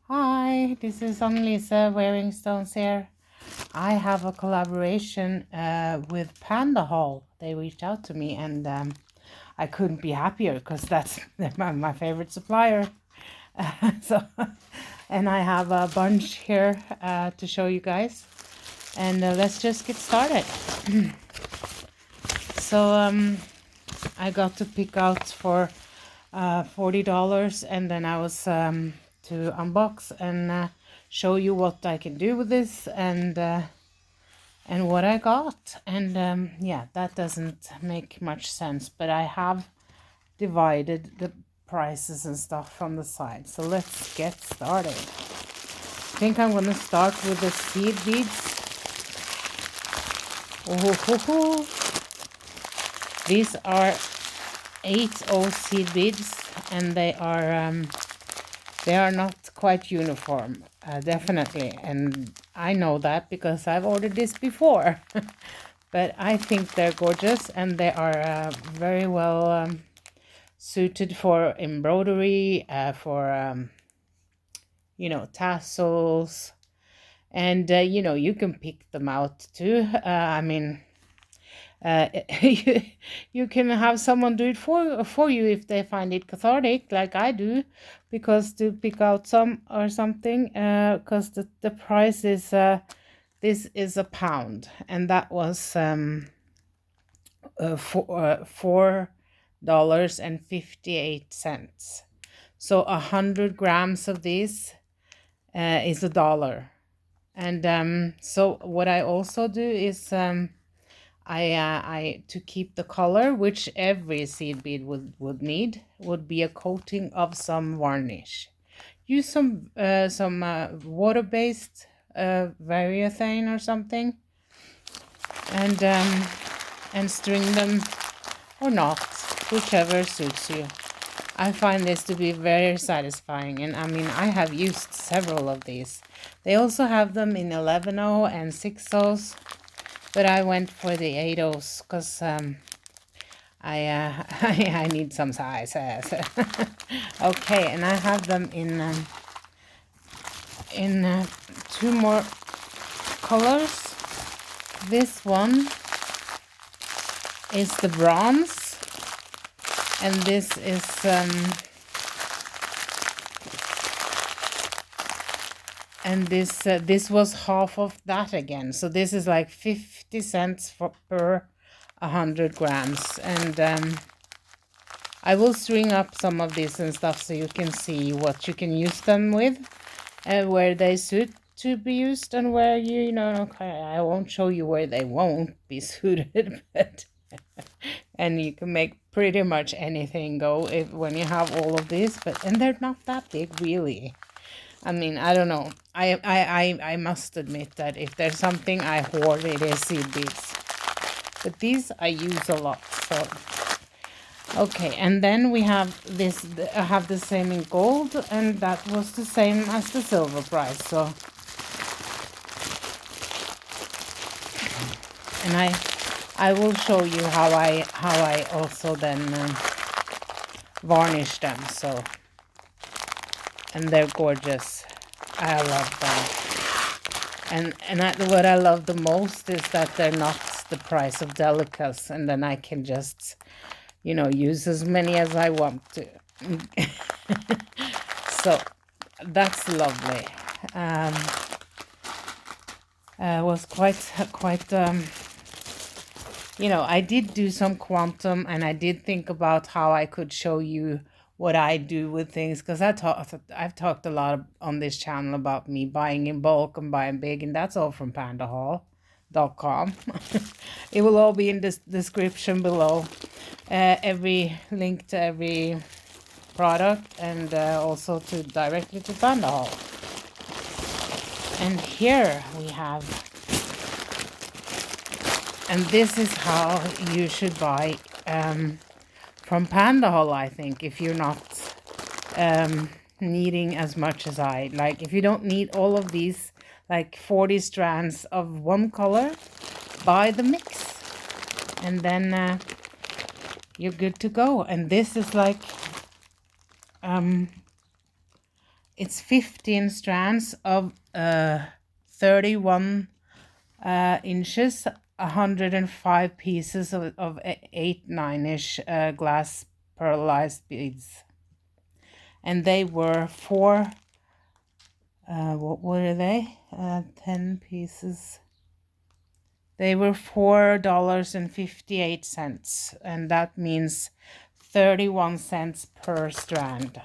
Hi, this is Annalisa wearing stones here. I have a collaboration with Pandahall. They reached out to me and I couldn't be happier because that's my favorite supplier. So, and I have a bunch here to show you guys. And let's just get started. So I got to pick out for $40 and then I was to unbox and show you what I can do with this and what I got. And yeah, that doesn't make much sense, but I have divided the prices and stuff from the side. So let's get started. I think I'm going to start with the seed beads. Oh, these are 8/0 seed beads and they are not quite uniform, definitely, and I know that because I've ordered this before. But I think they're gorgeous and they are very well suited for embroidery, for tassels, and you can pick them out too. I mean, you, you can have someone do it for you if they find it cathartic, like I do, because to pick out some or something, because the price is this is £1, and that was $4.58. So 100 grams of these is $1. And so what I also do is I to keep the color, which every seed bead would need, would be a coating of some varnish. Use some water-based variothane or something, and string them or not, whichever suits you. I find this to be very satisfying, and I mean I have used several of these. They also have them in 11/0 and 6/0s. But I went for the 8/0s because I need some size. Okay, and I have them in two more colors. This one is the bronze, and this is and this was half of that again. So this is like 50 cents per 100 grams. And I will string up some of these and stuff so you can see what you can use them with, and where they suit to be used, and where I won't show you where they won't be suited, but and you can make pretty much anything go when you have all of these. And they're not that big, really. I mean, I don't know. I must admit that if there's something I hoard, it is seed beads. But these I use a lot. So okay, and then we have this. I have the same in gold, and that was the same as the silver price. So, and I will show you how I also then varnish them. So, and they're gorgeous. I love them. And what I love the most is that they're not the price of delicates, and then I can just use as many as I want to. So that's lovely. Was quite I did do some quantum, and I did think about how I could show you what I do with things, because I've talked a lot on this channel about me buying in bulk and buying big, and that's all from Pandahall.com. It will all be in the description below. Every link to every product, and also directly to Pandahall. And here we have, and this is how you should buy from Pandahall, I think, if you're not needing as much as I. Like, if you don't need all of these, like 40 strands of one color, buy the mix. And then you're good to go. And this is like It's 15 strands of 31 inches, 105 pieces of 8-9-ish glass pearlized beads. And they were what were they? 10 pieces. They were $4.58, and that means 31 cents per strand.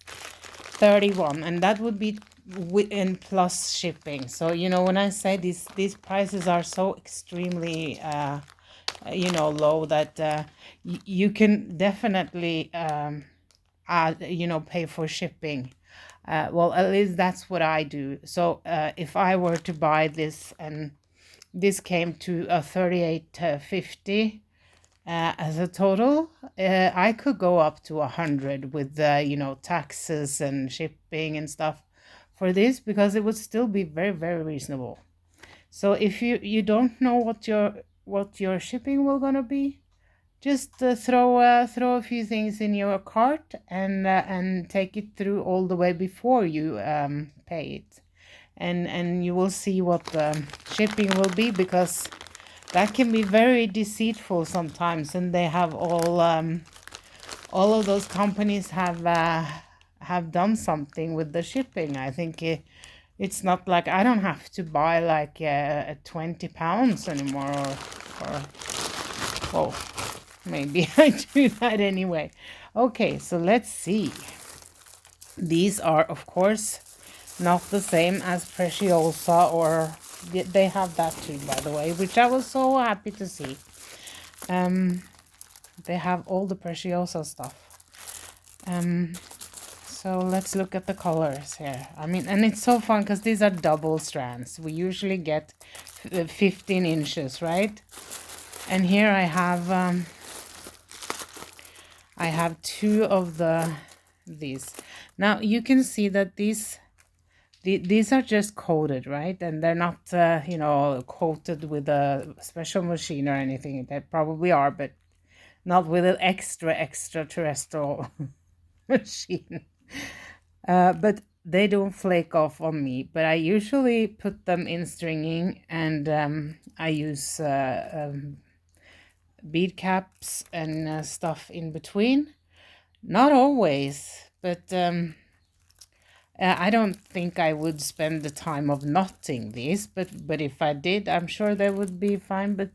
31, and that would be in plus shipping. So, you know, when I say these prices are so extremely you know, low that you can definitely add, you know, pay for shipping. Well, at least that's what I do. So if I were to buy this, and this came to a $38.50 as a total, I could go up to 100 with you know, taxes and shipping and stuff for this, because it would still be very, very reasonable. So if you don't know what your shipping will gonna be, just throw a few things in your cart and take it through all the way before you pay it, and you will see what the shipping will be, because that can be very deceitful sometimes, and they have all of those companies have done something with the shipping. I think it's not like I don't have to buy like 20 pounds anymore, or well, maybe I do that anyway. Okay, so let's see. These are, of course, not the same as Preciosa, or they have that too, by the way, which I was so happy to see. They have all the Preciosa stuff. So let's look at the colors here. I mean, and it's so fun because these are double strands. We usually get 15 inches, right? And here I have two of these. Now you can see that these are just coated, right? And they're not, you know, coated with a special machine or anything. They probably are, but not with an extraterrestrial machine. But they don't flake off on me. But I usually put them in stringing, and I use bead caps and stuff in between. Not always, but I don't think I would spend the time of knotting these, but if I did, I'm sure they would be fine. But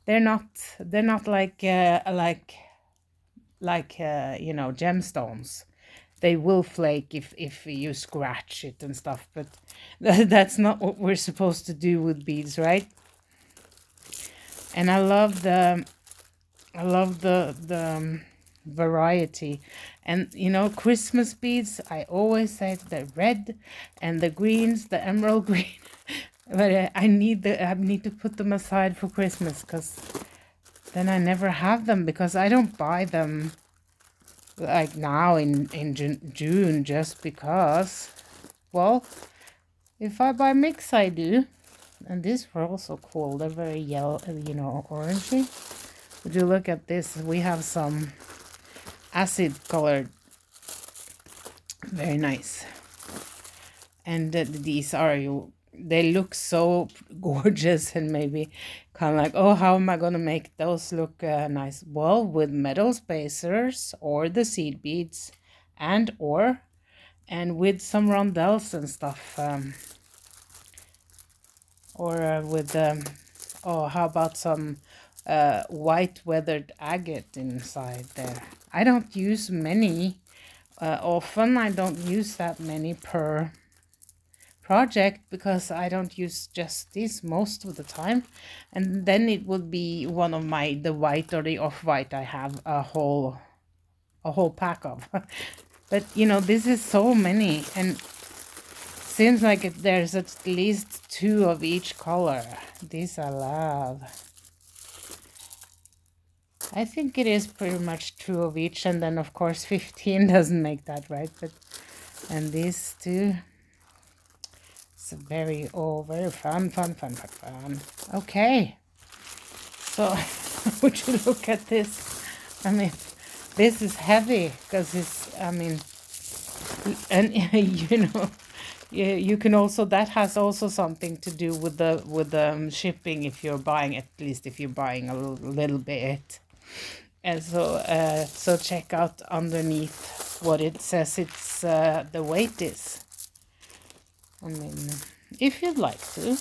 they're not like you know, gemstones. They will flake if you scratch it and stuff, but that's not what we're supposed to do with beads, right? And I love the variety. And you know, Christmas beads, I always say the red and the greens, the emerald green. But I need to put them aside for Christmas, because then I never have them, because I don't buy them like now in June just because. Well, if I buy mix, I do. And these were also cool. They're very yellow, you know, orangey. Would you look at this? We have some acid colored. Very nice. And these are, they look so gorgeous, and maybe kind of like, oh, how am I going to make those look nice? Well, with metal spacers or the seed beads, and with some rondelles and stuff. Or with, oh, how about some white weathered agate inside there? I don't use many often. I don't use that many per project, because I don't use just this most of the time, and then it would be one of the white or the off-white. I have a whole pack of. But you know, this is so many, and seems like there's at least 2 of each color. These I love. I think it is pretty much 2 of each, and then of course 15 doesn't make that, right? But and these 2. It's very fun. Okay, so would you look at this? I mean, this is heavy, because it's, I mean, And you know, yeah, you can also, that has also something to do with the shipping, if you're buying, at least if you're buying a little bit. And so check out underneath what it says it's the weight is. I mean, if you'd like to.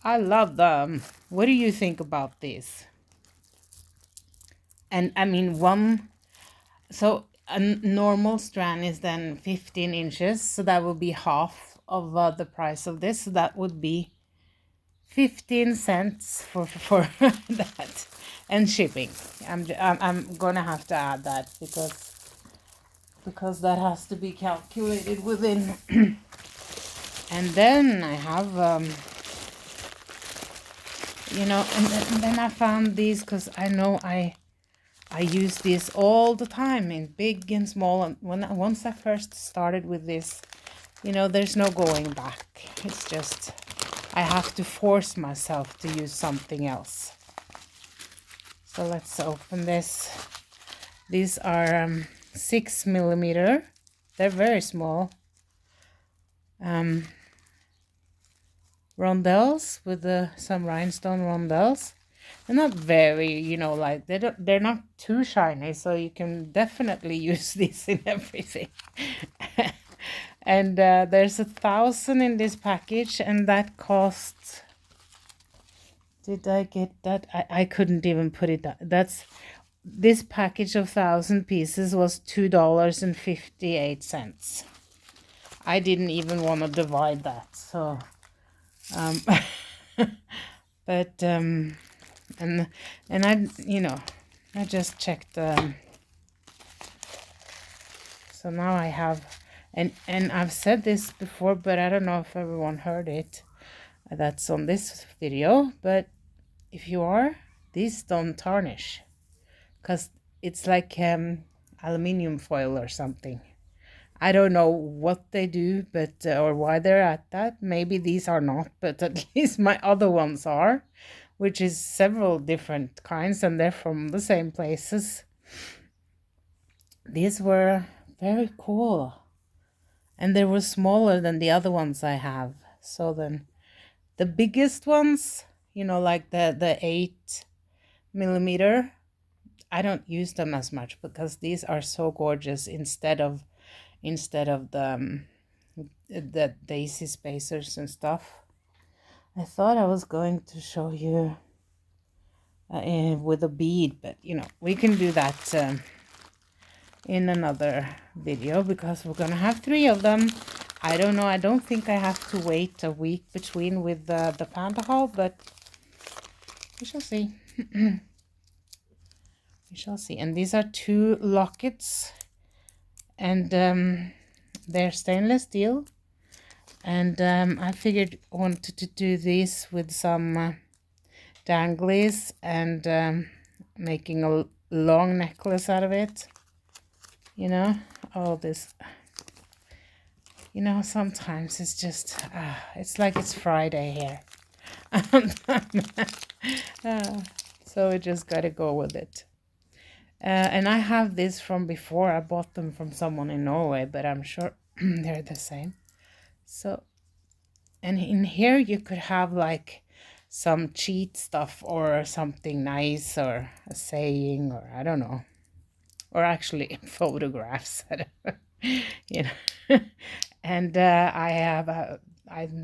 I love them. What do you think about this? And I mean, so a normal strand is then 15 inches, so that would be half of the price of this. So that would be 15 cents for that, and shipping. I'm gonna have to add that because that has to be calculated within. And then I have you know, and then I found these because I know I use this all the time in big and small. And once I first started with this, you know, there's no going back. It's just I have to force myself to use something else. So let's open this. These are 6 millimeter. They're very small. Rondelles with some rhinestone rondelles. They're not very, you know, like they're not too shiny, so you can definitely use this in everything. And there's 1,000 in this package, and that costs. Did I get that? I couldn't even put it down. This package of 1,000 pieces was $2.58. I didn't even want to divide that, so but and I, you know, I just checked. So now I have, and I've said this before, but I don't know if everyone heard it. That's on this video, but if you are, these don't tarnish, because it's like aluminium foil or something. I don't know what they do, but or why they're at that. Maybe these are not, but at least my other ones are, which is several different kinds, and they're from the same places. These were very cool, and they were smaller than the other ones I have. So then the biggest ones, you know, like the 8 millimeter, I don't use them as much because these are so gorgeous instead of the daisy spacers and stuff. I thought I was going to show you with a bead, but you know, we can do that in another video because we're gonna have 3 of them. I don't know, I don't think I have to wait a week between with the Pandahall, but we shall see. We shall see. And these are 2 lockets, and they're stainless steel. And I figured I wanted to do this with some danglies and making a long necklace out of it. You know, all this. You know, sometimes it's just, it's like it's Friday here. So we just gotta go with it. And I have this from before. I bought them from someone in Norway, but I'm sure they're the same. So, and in here you could have like some cheat stuff or something nice or a saying or I don't know. Or actually photographs, you know. And I'm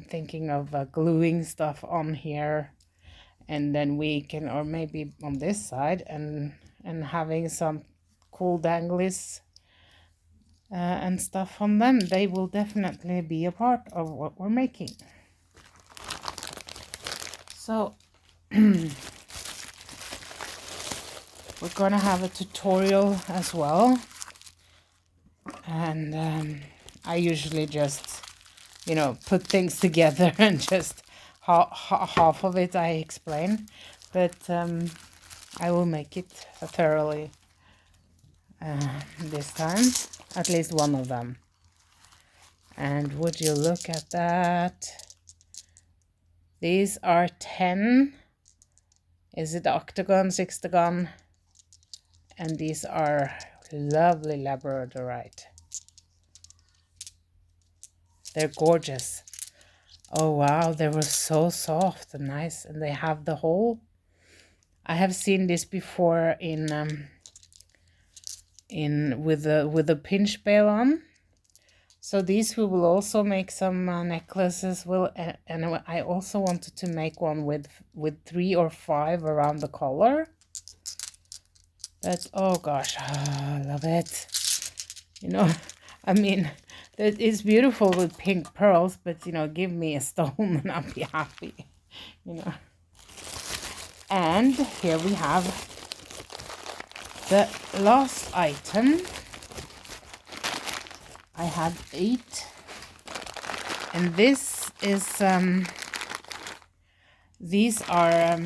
thinking of gluing stuff on here, and then we can, or maybe on this side, and having some cool danglies and stuff on them. They will definitely be a part of what we're making. So we're gonna have a tutorial as well, and I usually just, you know, put things together and just half of it I explain, but I will make it thoroughly this time, at least one of them. And would you look at that? These are 10, is it octagon, sextagon? And these are lovely Labradorite. They're gorgeous. Oh wow, they were so soft and nice, and they have the hole. I have seen this before in with a pinch bail on. So these we will also make some necklaces. And I also wanted to make one with 3 or 5 around the collar. That's, oh gosh, I love it. You know, I mean, it's beautiful with pink pearls, but you know, give me a stone and I'll be happy. You know. And here we have the last item. I had 8, and this is these are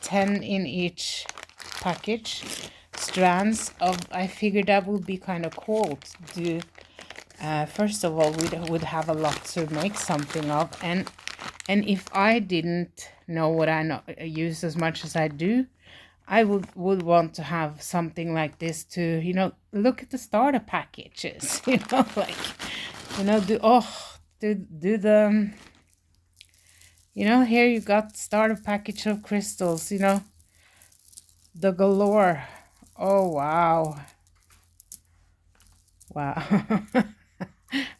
10 in each package, strands of. I figured that would be kind of cool to do. First of all, we would have a lot to make something of, and if I didn't know what I use as much as I do, I would want to have something like this to, you know, look at the starter packages, you know, like, you know, do the, you know, here you got starter package of crystals, you know, the galore. Oh, wow. Wow.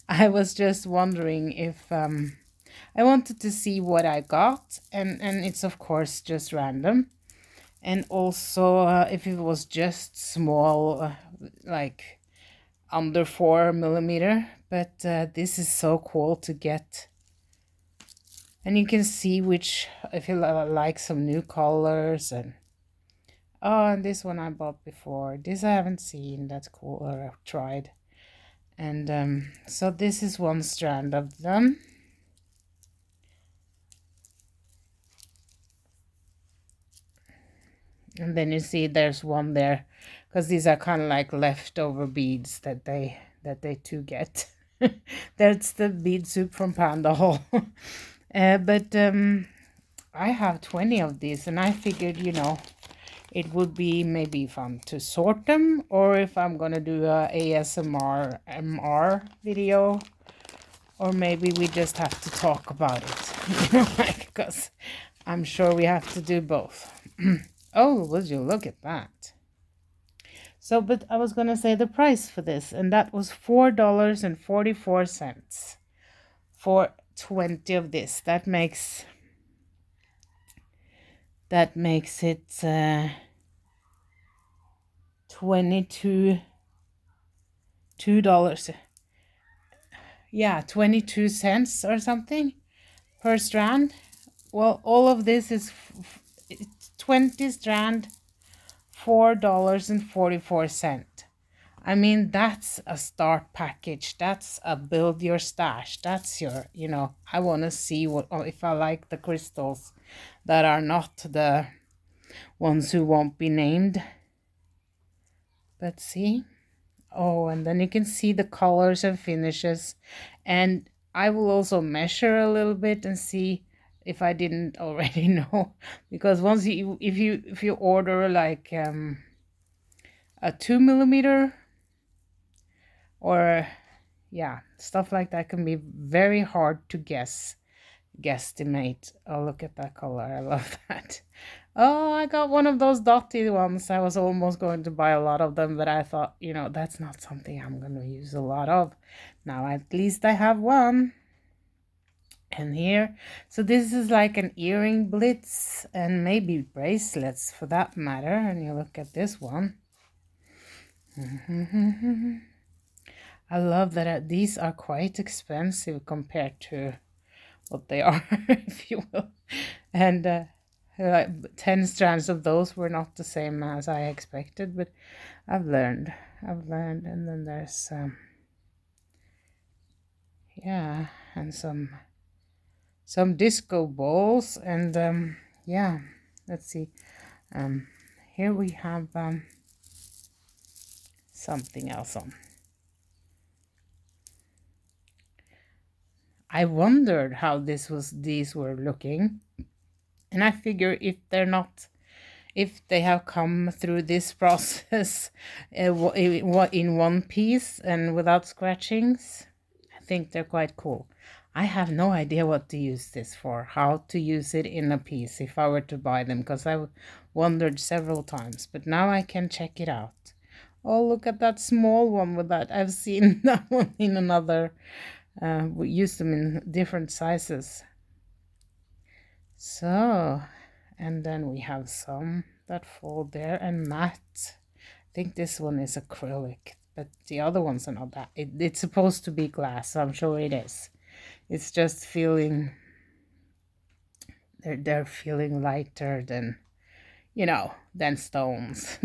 I was just wondering if, I wanted to see what I got, and it's of course just random. And also if it was just small, like under 4 millimeter, but this is so cool to get. And you can see which, if you like some new colors. And oh, and this one I bought before. This I haven't seen. That's cool, or I've tried. And so this is one strand of them. And then you see there's one there, because these are kind of like leftover beads that they too get. That's the bead soup from Pandahall. But I have 20 of these, and I figured, you know, it would be maybe fun to sort them, or if I'm gonna do a ASMR MR video, or maybe we just have to talk about it, you know, like, because I'm sure we have to do both. Oh, would you look at that? So, but I was gonna say the price for this, and that was $4.44 for 20 of this. That makes it 22 $2. Yeah, 22 cents or something per strand. Well, all of this is 20 strand, $4.44. I mean, that's a start package. That's a build your stash. That's your, you know, I want to see what, if I like the crystals that are not the ones who won't be named. Let's see. Oh, and then you can see the colors and finishes. And I will also measure a little bit and see if I didn't already know, because once if you order like a 2 millimeter, or yeah, stuff like that can be very hard to guesstimate. Oh, look at that color. I love that. Oh, I got one of those dotted ones. I was almost going to buy a lot of them, but I thought, you know, that's not something I'm going to use a lot of. Now at least I have one. And here, so this is like an earring blitz, and maybe bracelets for that matter. And you look at this one. I love that these are quite expensive compared to what they are, if you will. And 10 strands of those were not the same as I expected, but I've learned. And then there's yeah, and some disco balls, and yeah, let's see. Here we have something else on. I wondered how these were looking, and I figure if they have come through this process in one piece and without scratchings, I think they're quite cool. I have no idea what to use this for, how to use it in a piece if I were to buy them, because I wondered several times, but now I can check it out. Oh, look at that small one with that. I've seen that one in another. We use them in different sizes. So, and then we have some that fall there and matte. I think this one is acrylic, but the other ones are not that. It's supposed to be glass, so I'm sure it is. It's just feeling, they're feeling lighter than, you know, than stones.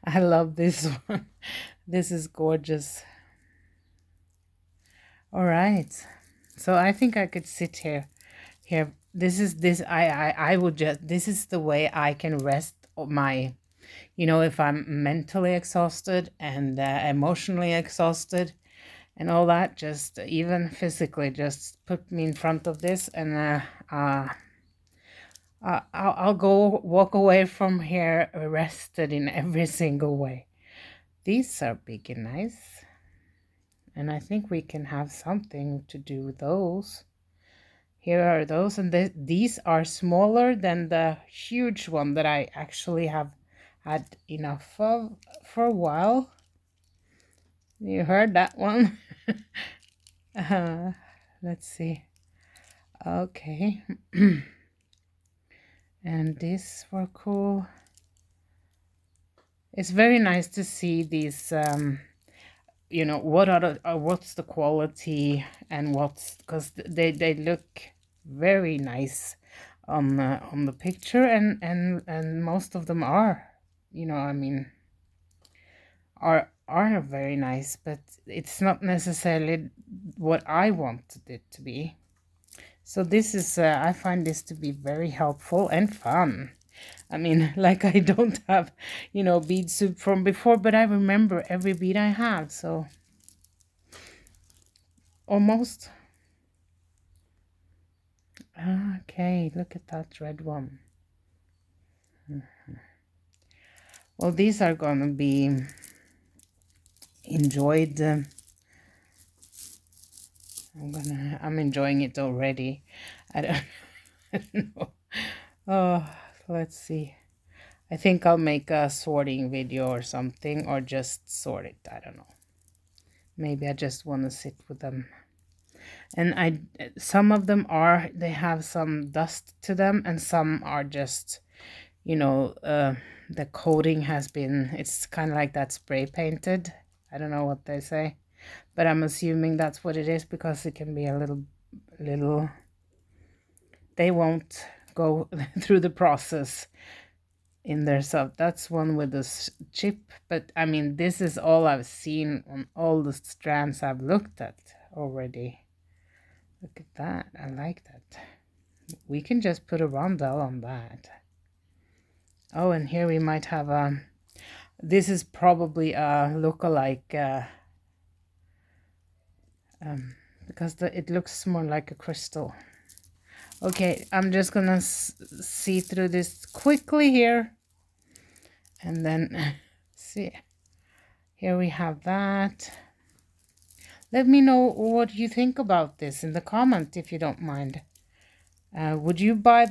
I love this one. This is gorgeous. All right. So I think I could sit here. I would just, this is the way I can rest my, you know, if I'm mentally exhausted and emotionally exhausted and all that, just even physically, just put me in front of this and I'll go walk away from here rested in every single way. These are big and nice, and I think we can have something to do with those. Here are those, and these are smaller than the huge one that I actually have had enough of for a while. You heard that one? Let's see. Okay. And these were cool. It's very nice to see these, you know, what's the quality and because they look very nice on the picture, and most of them are, you know, I mean, are very nice, but it's not necessarily what I wanted it to be. So this is, I find this to be very helpful and fun. I mean, like, I don't have, you know, bead soup from before, but I remember every bead I have, so almost. Okay, look at that red one. Well, these are gonna be enjoyed. I'm enjoying it already. I don't, I don't know. Oh, let's see. I think I'll make a sorting video or something, or just sort it. I don't know. Maybe I just want to sit with them. And some of them they have some dust to them, and some are just, you know, the coating has been, it's kind of like that spray painted. I don't know what they say, but I'm assuming that's what it is, because it can be a little, they won't go through the process in there. So that's one with this chip, but I mean, this is all I've seen on all the strands I've looked at already. Look at that. I like that. We can just put a rondelle on that. Oh, and here we might have this is probably a lookalike, because it looks more like a crystal. Okay, I'm just gonna see through this quickly here, and then see. Here we have that. Let me know what you think about this in the comment, if you don't mind. Would you buy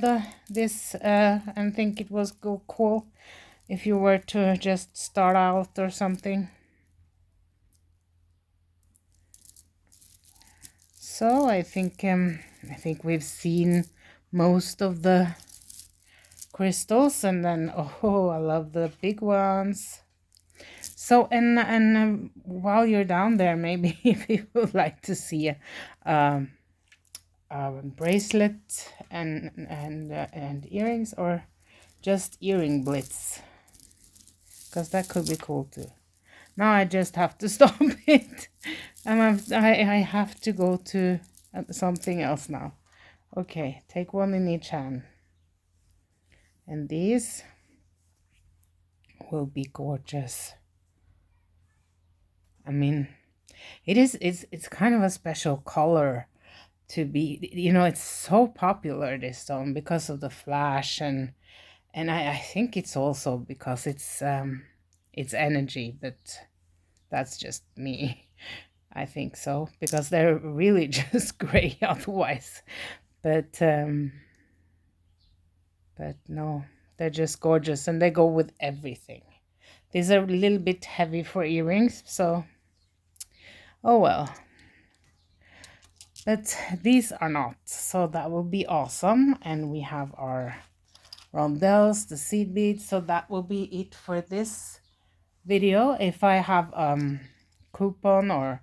this and think it was cool if you were to just start out or something? So I think we've seen most of the crystals, and then, oh, I love the big ones. So, and while you're down there, maybe if you would like to see a bracelet and earrings, or just earring blitz, because that could be cool too. Now I just have to stop it. I have to go to something else now. Okay, take one in each hand, and these will be gorgeous. I mean, it's kind of a special color to be, you know, it's so popular, this stone, because of the flash, and I think it's also because it's energy, but that's just me. I think so, because they're really just gray otherwise. But no, they're just gorgeous, and they go with everything. These are a little bit heavy for earrings, so oh well. But these are not, so that will be awesome. And we have our rondelles, the seed beads, so that will be it for this video. If I have coupon, or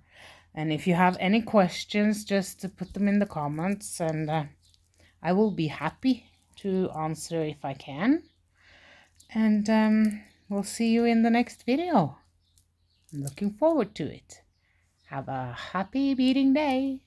and if you have any questions, just to put them in the comments, and I will be happy to answer if I can. And we'll see you in the next video. I'm looking forward to it. Have a happy beading day.